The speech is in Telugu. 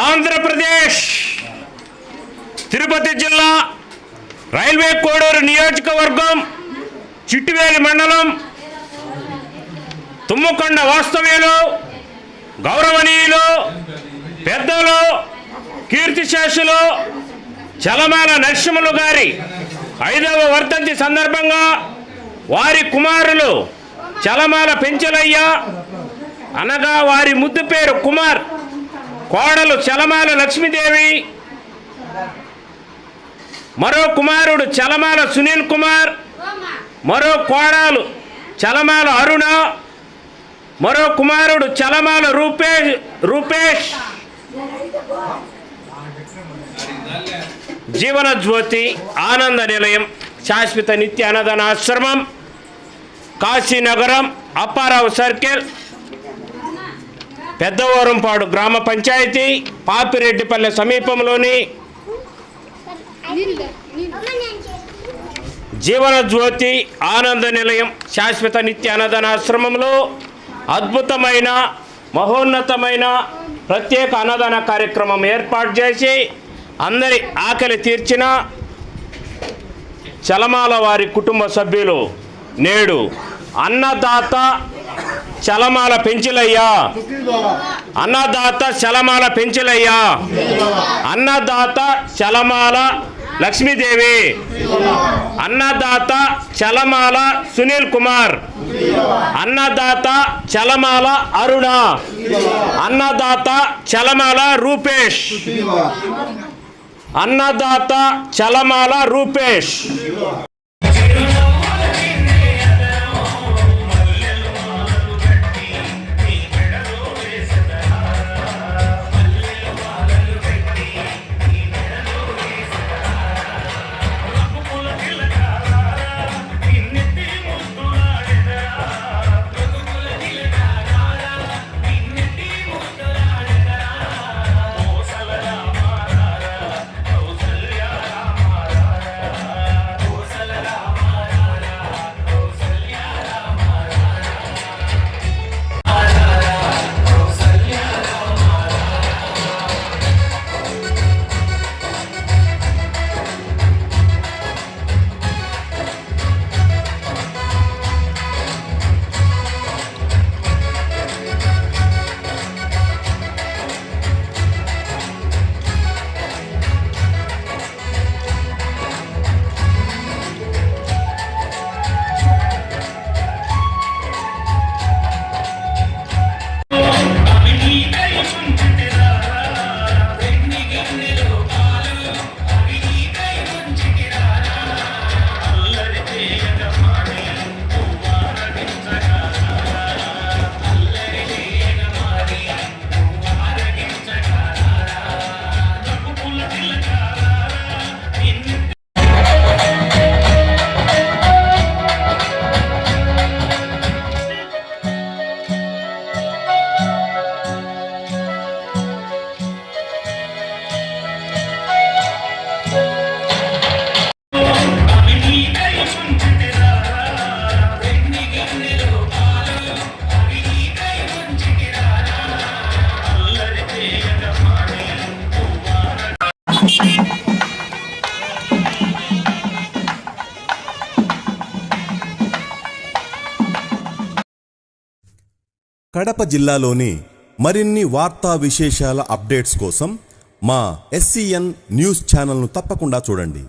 ఆంధ్రప్రదేశ్ తిరుపతి జిల్లా రైల్వే కోడూరు నియోజకవర్గం చిట్టివేలి మండలం తుమ్మకొండ వాస్తవ్యులు గౌరవనీయులు పెద్దలు కీర్తిశేషులు చలమాల నరసింహులు గారి 5వ వర్ధంతి సందర్భంగా వారి కుమారులు చలమాల పెంచలయ్య అనగా వారి ముద్దు పేరు కుమార్, కోడలు చలమాల లక్ష్మీదేవి, మరో కుమారుడు చలమాల సునీల్ కుమార్, మరో కోడలు చలమాల అరుణ, మరో కుమారుడు చలమాల రూపేష్ జీవన జ్యోతి ఆనంద నిలయం శాశ్వత నిత్య అన్నదాన ఆశ్రమం కాశీనగరం అప్పారావు సర్కిల్ పెద్దవరంపాడు గ్రామ పంచాయతీ పాపిరెడ్డిపల్లె సమీపంలోని జీవన జ్యోతి ఆనంద నిలయం శాశ్వత నిత్య అన్నదాన ఆశ్రమంలో అద్భుతమైన మహోన్నతమైన ప్రత్యేక అన్నదాన కార్యక్రమం ఏర్పాటు చేసి అందరి ఆకలి తీర్చిన చలమాల వారి కుటుంబ సభ్యులు నేడు అన్నదాత చలమాల పెంచలయ్య, అన్నదాత చలమాల పెంచలయ్య, అన్నదాత చలమాల లక్ష్మీదేవి, అన్నదాత చలమాల సునీల్ కుమార్, అన్నదాత చలమాల అరుణ, అన్నదాత చలమాల రూపేష్, అన్నదాత చలమాల రూపేష్. కడప జిల్లాలోని మరిన్ని వార్తా విశేషాల అప్డేట్స్ కోసం మా SCN న్యూస్ ఛానల్ను తప్పకుండా చూడండి.